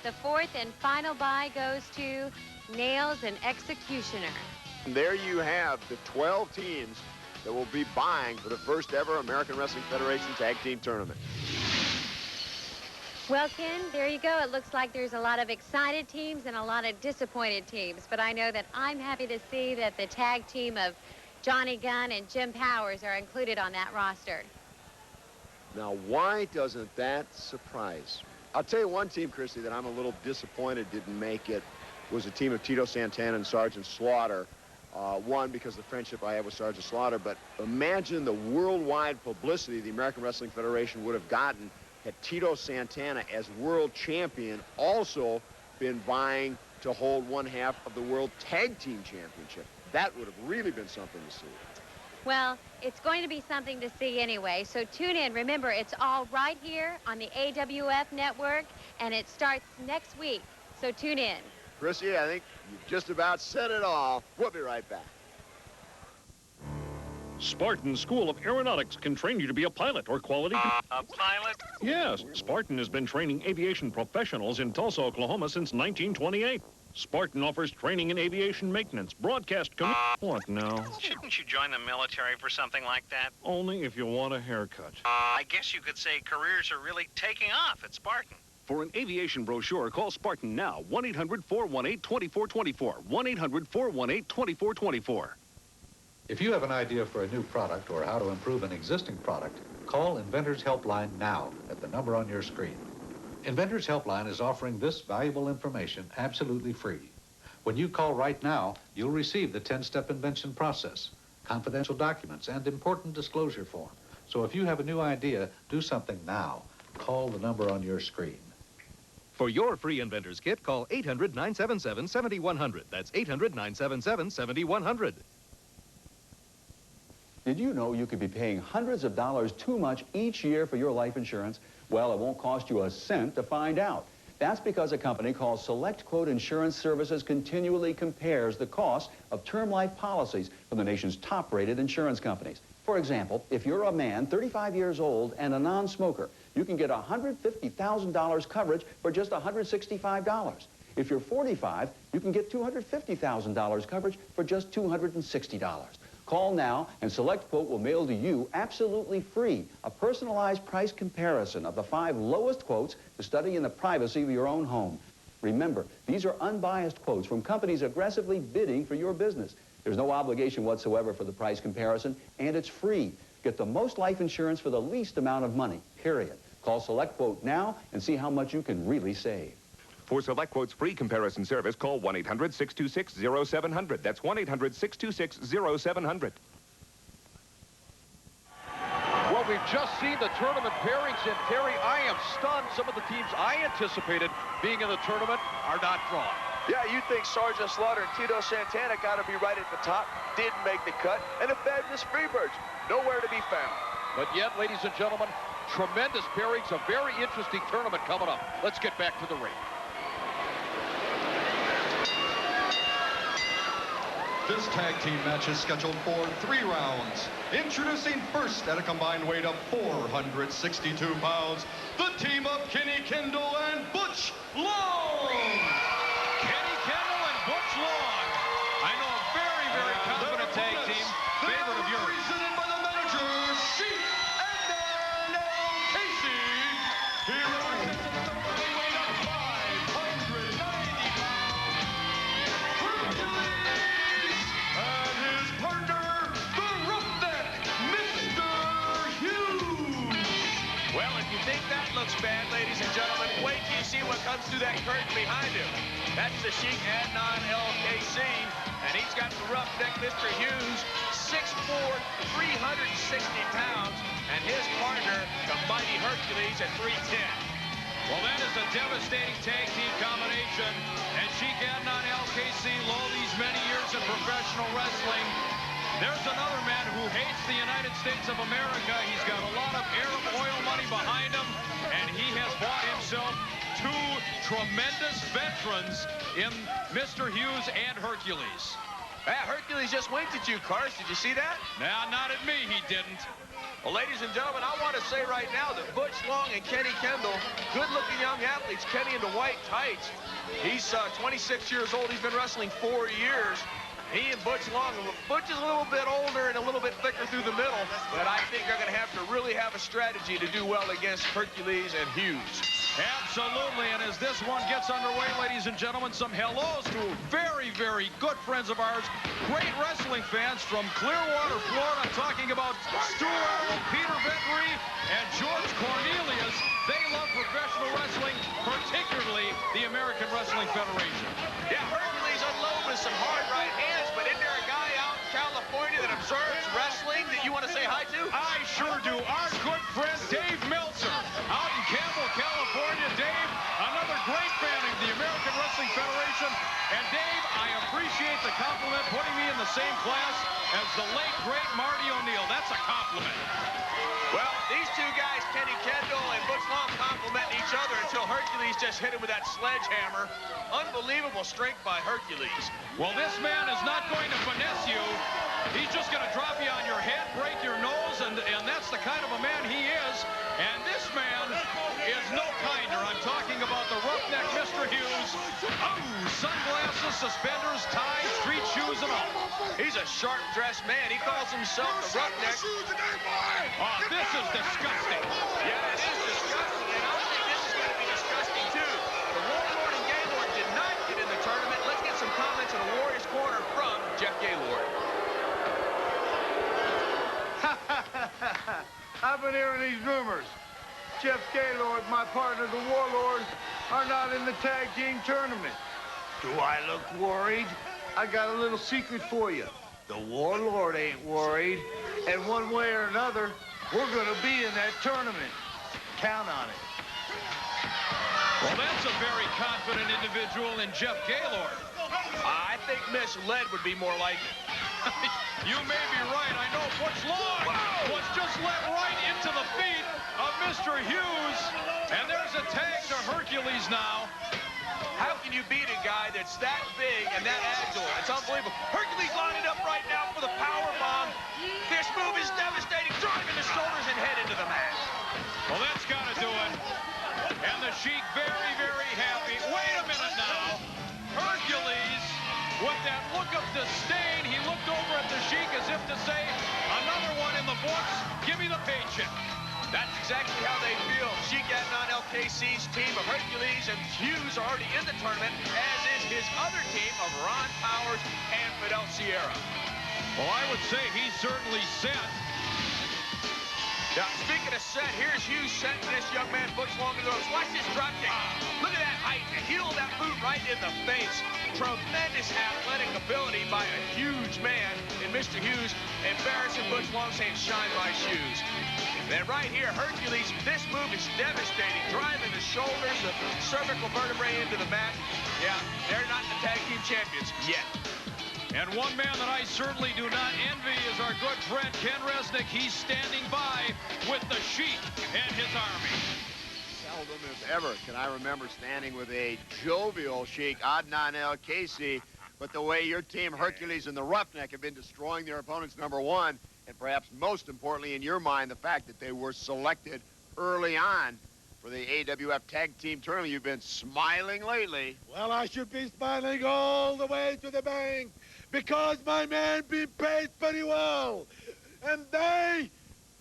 The fourth and final bye goes to Nails and Executioner. And there you have the 12 teams that will be buying for the first ever American Wrestling Federation Tag Team Tournament. Well, Ken, there you go. It looks like there's a lot of excited teams and a lot of disappointed teams. But I know that I'm happy to see that the tag team of Johnny Gunn and Jim Powers are included on that roster. Now, why doesn't that surprise me? I'll tell you one team, Christy, that I'm a little disappointed didn't make it was a team of Tito Santana and Sergeant Slaughter. One, because of the friendship I have with Sergeant Slaughter, but imagine the worldwide publicity the American Wrestling Federation would have gotten had Tito Santana, as world champion, also been vying to hold one half of the World Tag Team Championship. That would have really been something to see. Well, it's going to be something to see anyway, so tune in. Remember, it's all right here on the AWF network, and it starts next week, so tune in. Chrissy, I think you've just about said it all. We'll be right back. Spartan School of Aeronautics can train you to be a pilot or quality... A pilot? Yes, Spartan has been training aviation professionals in Tulsa, Oklahoma since 1928. Spartan offers training in aviation maintenance, broadcast... What now? Shouldn't you join the military for something like that? Only if you want a haircut. I guess you could say careers are really taking off at Spartan. For an aviation brochure, call Spartan now. 1-800-418-2424. 1-800-418-2424. If you have an idea for a new product or how to improve an existing product, call Inventors Helpline now at the number on your screen. Inventors Helpline is offering this valuable information absolutely free. When you call right now, you'll receive the 10-step invention process, confidential documents, and important disclosure form. So if you have a new idea, do something now. Call the number on your screen. For your free Inventor's Kit, call 800-977-7100. That's 800-977-7100. Did you know you could be paying hundreds of dollars too much each year for your life insurance? Well, it won't cost you a cent to find out. That's because a company called Select Quote Insurance Services continually compares the cost of term life policies from the nation's top-rated insurance companies. For example, if you're a man 35 years old and a non-smoker, you can get $150,000 coverage for just $165. If you're 45, you can get $250,000 coverage for just $260. Call now, and Select Quote will mail to you absolutely free a personalized price comparison of the 5 lowest quotes to study in the privacy of your own home. Remember, these are unbiased quotes from companies aggressively bidding for your business. There's no obligation whatsoever for the price comparison, and it's free. Get the most life insurance for the least amount of money, period. Call Select Quote now and see how much you can really save. For Select Quote's free comparison service, call 1-800-626-0700. That's 1-800-626-0700. Well, we've just seen the tournament pairings, and Terry, I am stunned. Some of the teams I anticipated being in the tournament are not drawn. Yeah, you think Sergeant Slaughter and Tito Santana got to be right at the top, didn't make the cut, and the fabulous Freebirds, nowhere to be found. But yet, ladies and gentlemen, tremendous pairings, a very interesting tournament coming up. Let's get back to the ring. This tag team match is scheduled for 3 rounds. Introducing first at a combined weight of 462 pounds, the team of Kenny Kendall and Butch Long. Kenny Kendall and Butch Long. I know a very, very confident tag team. Favorite of yours. Presented by the manager, Sheik and Casey. He represents a combined weight of 590 pounds. And his partner, the Roughneck looks bad, ladies and gentlemen. Wait till you see what comes through that curtain behind him. That's the Sheik Adnan LKC, and he's got the roughneck Mr. Hughes, 6'4", 360 pounds, and his partner, the mighty Hercules, at 310. Well, that is a devastating tag team combination, and Sheik Adnan LKC, all these many years in professional wrestling. There's another man who hates the United States of America. He's got a lot of Arab oil money behind him, and he has bought himself two tremendous veterans in Mr. Hughes and Hercules. Hercules just winked at you, Cars. Did you see that? Nah, not at me, he didn't. Well, ladies and gentlemen, I want to say right now that Butch Long and Kenny Kendall, good-looking young athletes. Kenny in the white tights. He's 26 years old. He's been wrestling 4 years. He and Butch Long, Butch is a little bit older and a little bit thicker through the middle, but I think they're going to have to really have a strategy to do well against Hercules and Hughes. Absolutely, and as this one gets underway, ladies and gentlemen, some hellos to very, very good friends of ours, great wrestling fans from Clearwater, Florida. I'm talking about Stu Arnold, Peter Vettery, and George Cornelius. They love professional wrestling, particularly the American Wrestling Federation. Yeah, Hercules unloaded with some hard right hands, but isn't there a guy out in California that observes wrestling that you want to say hi to? I sure do. Our good friend Dave Meltzer out in Campbell, California. Dave, another great fan of the American Wrestling Federation. And Dave, I appreciate the compliment, putting me in the same class as the late, great Marty O'Neill. That's a compliment. Well, these two guys, Kenny Kendall and Butch Long, compliment each other until Hercules just hit him with that sledgehammer. Unbelievable strength by Hercules. Well, this man is not going to finesse you. He's just going to drop you on your head, break your nose, and that's the kind of a man he is. And this man is no kinder. I'm talking about the roughneck Mr. Hughes. Oh, sunglasses, suspenders, tie, street shoes, and all. He's a sharp-dressed man. He calls himself the roughneck. Oh, this is disgusting. Yeah, it is disgusting, and I think this is going to be disgusting, too. The Warlord and Gaylord did not get in the tournament. Let's get some comments in the Warriors Corner from Jeff Gaylord. I've been hearing these rumors. Jeff Gaylord, my partner, the Warlord, are not in the tag team tournament. Do I look worried? I got a little secret for you. The Warlord ain't worried. And one way or another, we're going to be in that tournament. Count on it. Well, that's a very confident individual in Jeff Gaylord. I think misled would be more like it. You may be right. I know Butch Long was just let right into the feet of Mr. Hughes. And there's a tag to Hercules now. How can you beat a guy that's that big and that agile? It's unbelievable. Hercules lining up right now for the power bomb. This move is devastating, driving the shoulders and head into the mat. Well, that's got to do it. And the Sheik very, very happy. Wait a minute now. Hercules, with that look of disdain, he looked over at the Sheik as if to say, another one in the books, give me the paycheck. That's exactly how they feel. Sheik Adnan LKC's team of Hercules and Hughes are already in the tournament, as is his other team of Ron Powers and Fidel Sierra. Well, I would say he's certainly set. Now, speaking of set, here's Hughes setting this young man, Butch Long, in the ropes. Watch this drop kick. Look at that height. The heel of that boot right in the face. Tremendous athletic ability by a huge man in Mr. Hughes. Embarrassing Butch Long, saying, shine my shoes. Then right here, Hercules, this move is devastating. Driving the shoulders, the cervical vertebrae into the mat. Yeah, they're not the tag team champions yet. And one man that I certainly do not envy is our good friend Ken Resnick. He's standing by with the Sheik and his army. Seldom, if ever, can I remember standing with a jovial Sheik, Adnan El-Casey, but the way your team, Hercules and the Roughneck, have been destroying their opponents, number one, and perhaps most importantly in your mind, the fact that they were selected early on for the AWF Tag Team Tournament. You've been smiling lately. Well, I should be smiling all the way to the bank because my man been paid pretty well. And they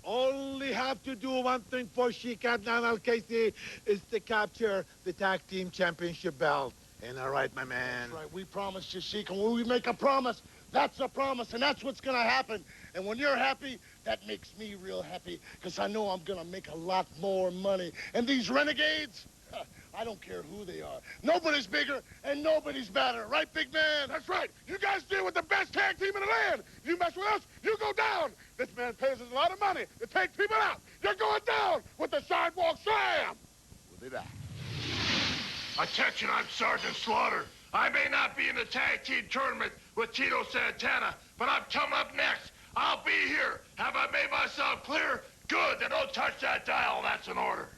only have to do one thing for Sheik Adnan Al-Casey is to capture the Tag Team Championship belt. Ain't that right, my man? That's right. We promised you, Sheik, and when we make a promise, That's a promise, and that's what's gonna happen. And when you're happy, that makes me real happy, because I know I'm gonna make a lot more money. And these renegades, I don't care who they are. Nobody's bigger and nobody's badder. Right, big man? That's right. You guys deal with the best tag team in the land. You mess with us, you go down. This man pays us a lot of money to take people out. You're going down with the sidewalk slam. We'll be back. Attention, I'm Sergeant Slaughter. I may not be in the tag team tournament with Tito Santana, but I'm coming up next. I'll be here. Have I made myself clear? Good, then don't touch that dial. That's an order.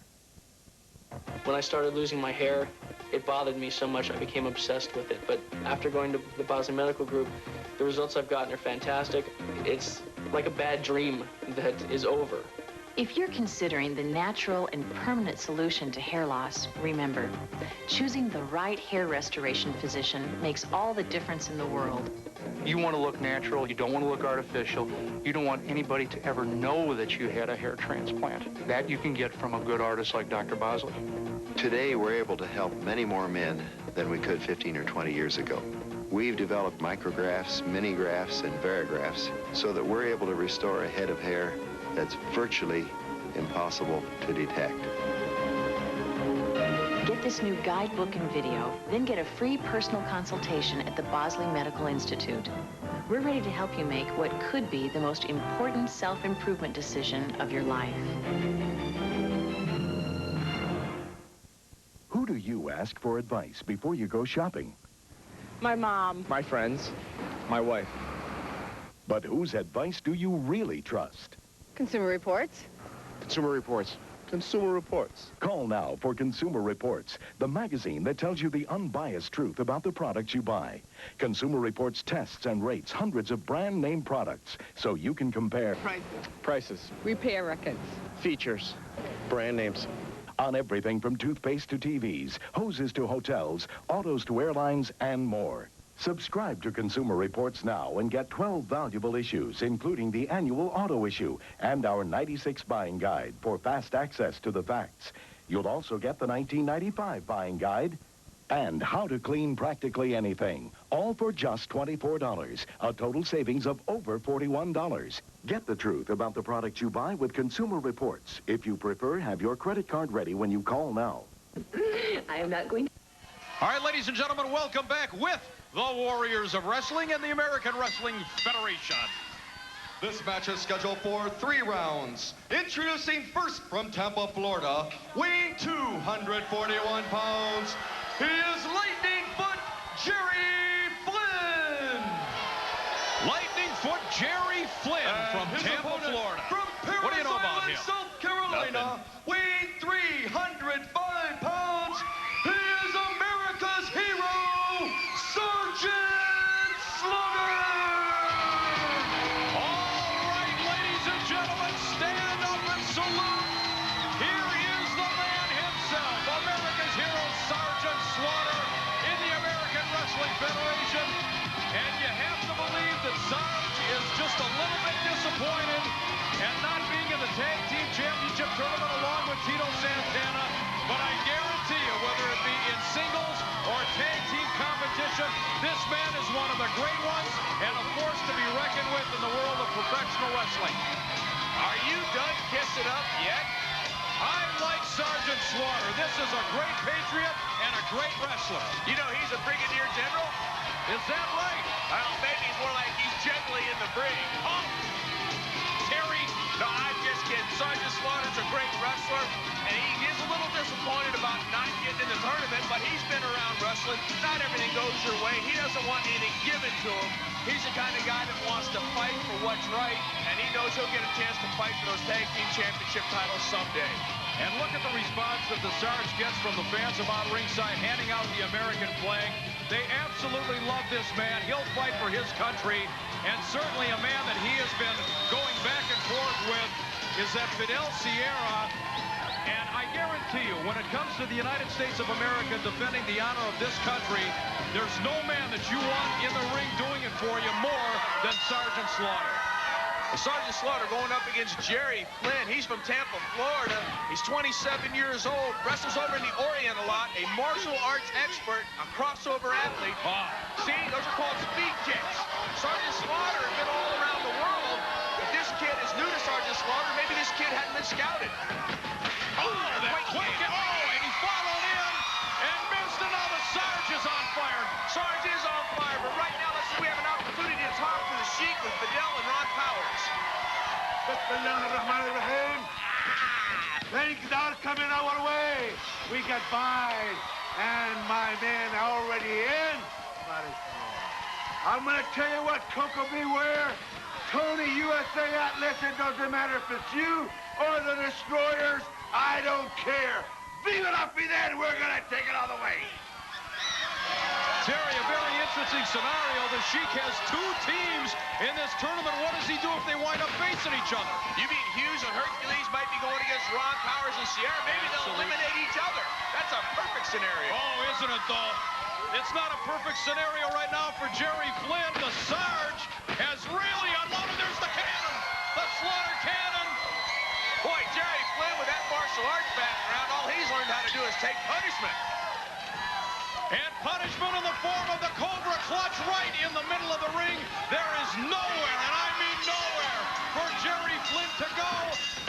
When I started losing my hair, it bothered me so much I became obsessed with it. But after going to the POSSE Medical Group, the results I've gotten are fantastic. It's like a bad dream that is over. If you're considering the natural and permanent solution to hair loss, remember, choosing the right hair restoration physician makes all the difference in the world. You want to look natural, you don't want to look artificial, you don't want anybody to ever know that you had a hair transplant. That you can get from a good artist like Dr. Bosley. Today, we're able to help many more men than we could 15 or 20 years ago. We've developed micrografts, mini-grafts, and varigrafts so that we're able to restore a head of hair that's virtually impossible to detect. Get this new guidebook and video, then get a free personal consultation at the Bosley Medical Institute. We're ready to help you make what could be the most important self-improvement decision of your life. Who do you ask for advice before you go shopping? My mom. My friends. My wife. But whose advice do you really trust? Consumer Reports. Consumer Reports. Consumer Reports. Call now for Consumer Reports, the magazine that tells you the unbiased truth about the products you buy. Consumer Reports tests and rates hundreds of brand name products so you can compare prices, Repair records. features, brand names. On everything from toothpaste to TVs, hoses to hotels, autos to airlines, and more. Subscribe to Consumer Reports now and get 12 valuable issues, including the annual auto issue and our 96 buying guide for fast access to the facts. You'll also get the 1995 buying guide and how to clean practically anything, all for just $24, a total savings of over $41. Get the truth about the products you buy with Consumer Reports. If you prefer, have your credit card ready when you call now. I am not going to... All right, ladies and gentlemen, welcome back with the Warriors of Wrestling and the American Wrestling Federation. This match is scheduled for 3 rounds. Introducing first from Tampa, Florida, weighing 241 pounds, he is Lightning Foot Jerry Flynn. Lightning Foot Jerry Flynn from Tampa, Florida. From Paris, what do you know about him? South Carolina, weighing 305 pounds, he is America's hero, Sergeant Slaughter! All right, ladies and gentlemen, stand up and salute. Here is the man himself, America's hero, Sergeant Slaughter, in the American Wrestling Federation. And you have to believe that Sarge is just a little bit disappointed at not being in the Tag Team Championship Tournament along with Tito Santana. But I guarantee you, whether it be in singles or tag team competition, this man is one of the great ones and a force to be reckoned with in the world of professional wrestling. Are you done kissing up yet? I like Sergeant Slaughter. This is a great patriot and a great wrestler. You know he's a brigadier general? Is that right? Well, maybe he's more like he's generally in the brig. Oh! Terry, no, I'm just kidding. Sergeant Slaughter's a great wrestler, and he is a little disappointed about not getting in the tournament, but he's been around wrestling. Not everything goes your way. He doesn't want anything given to him. He's the kind of guy that wants to fight for what's right, and he knows he'll get a chance to fight for those tag team championship titles someday. And look at the response that the Sarge gets from the fans about ringside, handing out the American flag. They absolutely love this man. He'll fight for his country. And certainly a man that he has been going back and forth with is that Fidel Sierra. And I guarantee you, when it comes to the United States of America defending the honor of this country, there's no man that you want in the ring doing it for you more than Sergeant Slaughter. Sergeant Slaughter going up against Jerry Flynn. He's from Tampa, Florida. He's 27 years old, wrestles over in the Orient a lot, a martial arts expert, a crossover athlete. See, those are called speed kicks. Sergeant Slaughter has been all around the world. If this kid is new to Sergeant Slaughter, maybe this kid hadn't been scouted. Oh, that quick, and he followed in and missed, and now the Sarge is on fire. Sarge is on fire, but right now, let's see, we have an opportunity to talk to the Sheik with Fidel and Ron Powers. Things are coming our way. We got five, and my men are already in. I'm gonna tell you what, Koko, beware. Tony USA Atlas, it doesn't matter if it's you or the destroyers. I don't care. Viva la Fidel, we're gonna take it all the way. Terry, a very interesting scenario. The Sheik has two teams in this tournament. What does he do if they wind up facing each other? You mean Hughes and Hercules might be going against Ron Powers and Sierra? Maybe they'll eliminate each other. That's a perfect scenario. Oh, isn't it, though? It's not a perfect scenario right now for Jerry Flynn. The Sarge has really unloaded. There's the cannon, the Slaughter cannon. Boy, Jerry Flynn with that martial arts background, all he's learned how to do is take punishment. And punishment in the form of the Cobra Clutch right in the middle of the ring. There is nowhere, and I mean nowhere, for Jerry Flynn to go.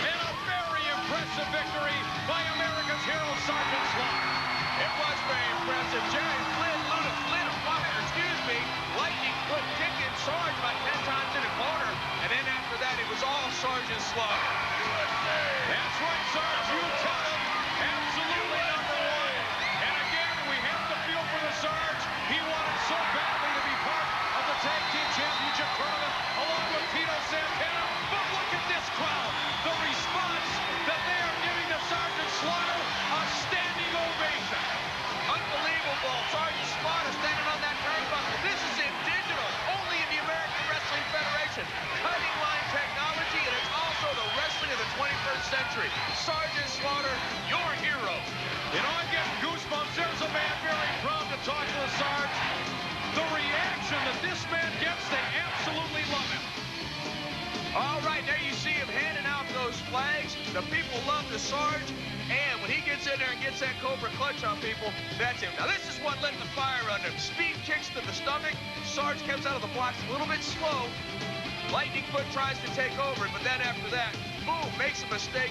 And a very impressive victory by America's hero, Sergeant Slaughter. It was very impressive. Jerry Flynn lightning foot kicking Sarge about 10 times in the corner. And then after that, it was all Sergeant Slaughter. That's right, Sarge. You tell him. Absolutely number one. And again, we have to feel for the Sarge. He wanted so badly to be part of the Tag Team Championship tournament along with Tito Santana. But look at this crowd. The response that they are giving to Sergeant Slaughter, a standing ovation. Unbelievable. Sergeant Slaughter standing on that turnbuckle. This is in digital, only in the American Wrestling Federation. Cutting line technology, and it's also the wrestling of the 21st century. Sergeant Slaughter, your hero. You know, I'm getting goosebumps. There's a man very proud to talk to the Sarge. The reaction that this man gets, they absolutely love him. All right, there you see him handing out those flags. The people love the Sarge, and when he gets in there and gets that Cobra Clutch on people, that's him. Now, this is what lit the fire under him. Speed kicks to the stomach. Sarge comes out of the blocks a little bit slow. Lightning Foot tries to take over it, but then after that, boom, makes a mistake.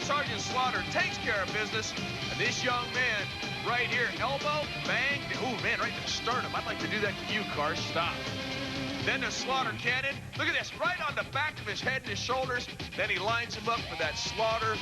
Sergeant Slaughter takes care of business, and this young man right here, elbow, bang, ooh, man, right in the sternum. I'd like to do that to you, Carr. Stop. Then the Slaughter cannon. Look at this, right on the back of his head and his shoulders. Then he lines him up for that Slaughter.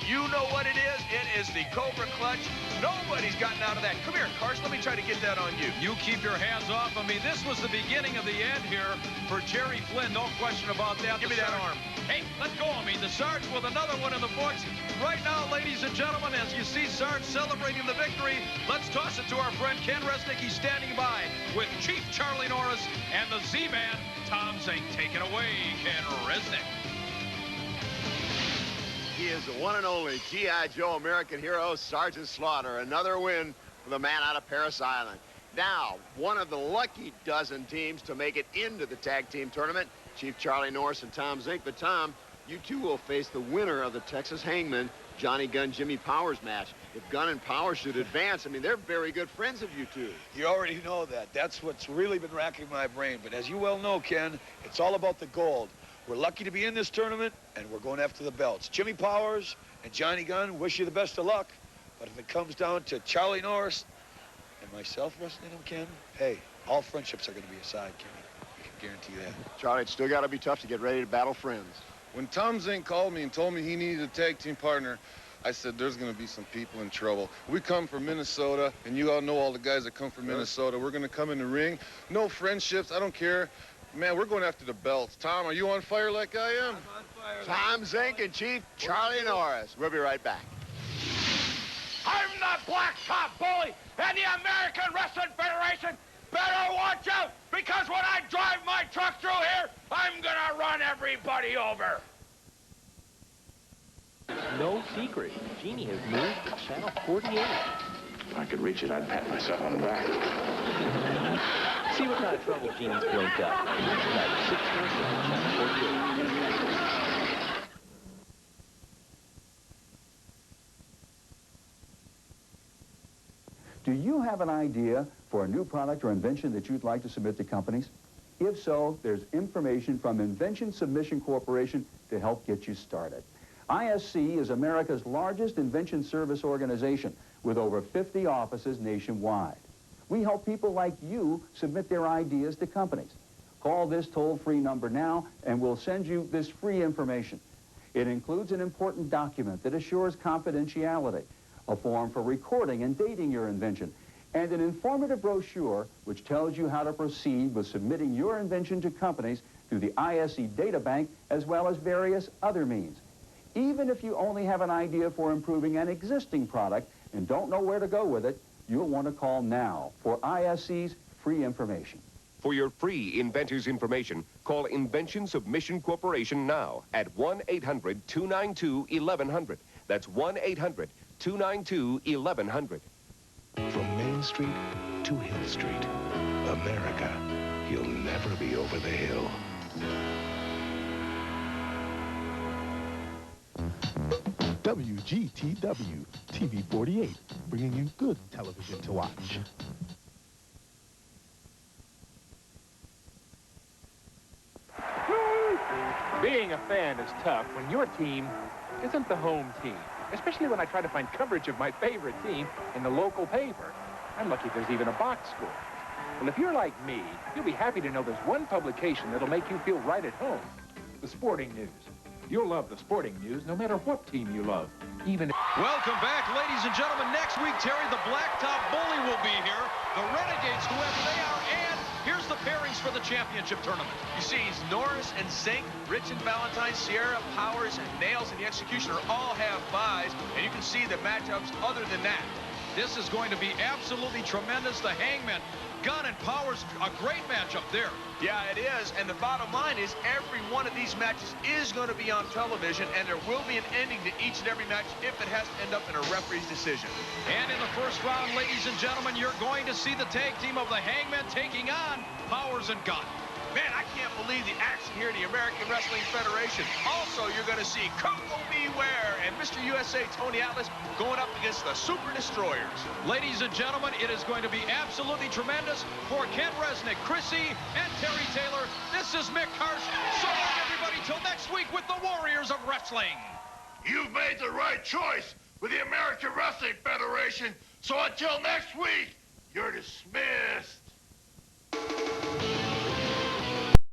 You know what it is. It is the Cobra Clutch. Nobody's gotten out of that. Come here, Carson. Let me try to get that on you. You keep your hands off of me. This was the beginning of the end here for Jerry Flynn. No question about that. Give me that arm. Hey, let go of me. The Sarge with another one in the books. Right now, ladies and gentlemen, as you see Sarge celebrating the victory, let's toss it to our friend Ken Resnick. He's standing by with Chief Charlie Norris and the Z-Man, Tom Zink. Take it away, Ken Resnick. He is the one and only G.I. Joe American hero, Sergeant Slaughter. Another win for the man out of Parris Island. Now, one of the lucky dozen teams to make it into the tag team tournament, Chief Charlie Norris and Tom Zink. But, Tom, you two will face the winner of the Texas Hangman, Johnny Gunn, Jimmy Powers match. If Gunn and Powers should advance, I mean, they're very good friends of you two. You already know that. That's what's really been racking my brain. But as you well know, Ken, it's all about the gold. We're lucky to be in this tournament, and we're going after the belts. Jimmy Powers and Johnny Gunn, wish you the best of luck. But if it comes down to Charlie Norris and myself wrestling him, Ken, hey, all friendships are going to be aside, Kenny. I can guarantee that. Charlie, it's still got to be tough to get ready to battle friends. When Tom Zink called me and told me he needed a tag team partner, I said, there's going to be some people in trouble. We come from Minnesota, and you all know all the guys that come from Minnesota. We're going to come in the ring. No friendships. I don't care. Man, we're going after the belts. Tom, are you on fire like I am? I'm on fire. Tom Zink and Chief Charlie Norris. We'll be right back. I'm the Black Top Bully, and the American Wrestling Federation better watch out, because when I drive my truck through here, I'm going to run everybody over. No secret. Jeannie has moved to channel 48. If I could reach it, I'd pat myself on the back. See what kind of trouble Jeannie's broke up. Tonight, 6 Channel 48. Do you have an idea for a new product or invention that you'd like to submit to companies? If so, there's information from Invention Submission Corporation to help get you started. ISC is America's largest invention service organization with over 50 offices nationwide. We help people like you submit their ideas to companies. Call this toll-free number now and we'll send you this free information. It includes an important document that assures confidentiality, a form for recording and dating your invention, and an informative brochure which tells you how to proceed with submitting your invention to companies through the ISC data bank as well as various other means. Even if you only have an idea for improving an existing product and don't know where to go with it, you'll want to call now for ISC's free information. For your free inventor's information, call Invention Submission Corporation now at 1-800-292-1100. That's 1-800-292-1100. From Main Street to Hill Street, America, you'll never be over the hill. WGTW TV 48, bringing you good television to watch. Being a fan is tough when your team isn't the home team, especially when I try to find coverage of my favorite team in the local paper. I'm lucky there's even a box score. Well, if you're like me, you'll be happy to know there's one publication that'll make you feel right at home. The Sporting News. You'll love the Sporting News no matter what team you love, even if... Welcome back, ladies and gentlemen. Next week, Terry, the Blacktop Bully will be here. The Renegades, whoever they are, and here's the pairings for the championship tournament. You see, Norris and Zink, Rich and Valentine, Sierra, Powers, and Nails and the Executioner all have buys, and you can see the matchups other than that. This is going to be absolutely tremendous. The Hangman, Gunn, and Powers, a great matchup there. Yeah, it is, and the bottom line is every one of these matches is going to be on television, and there will be an ending to each and every match if it has to end up in a referee's decision. And in the first round, ladies and gentlemen, you're going to see the tag team of the Hangman taking on Powers and Gunn. Man, I can't believe the action here in the American Wrestling Federation. Also, you're going to see Koko Beware and Mr. USA Tony Atlas going up against the Super Destroyers. Ladies and gentlemen, it is going to be absolutely tremendous for Ken Resnick, Chrissy, and Terry Taylor. This is Mick Harsh. So long, everybody, till next week with the Warriors of Wrestling. You've made the right choice with the American Wrestling Federation. So until next week, you're dismissed.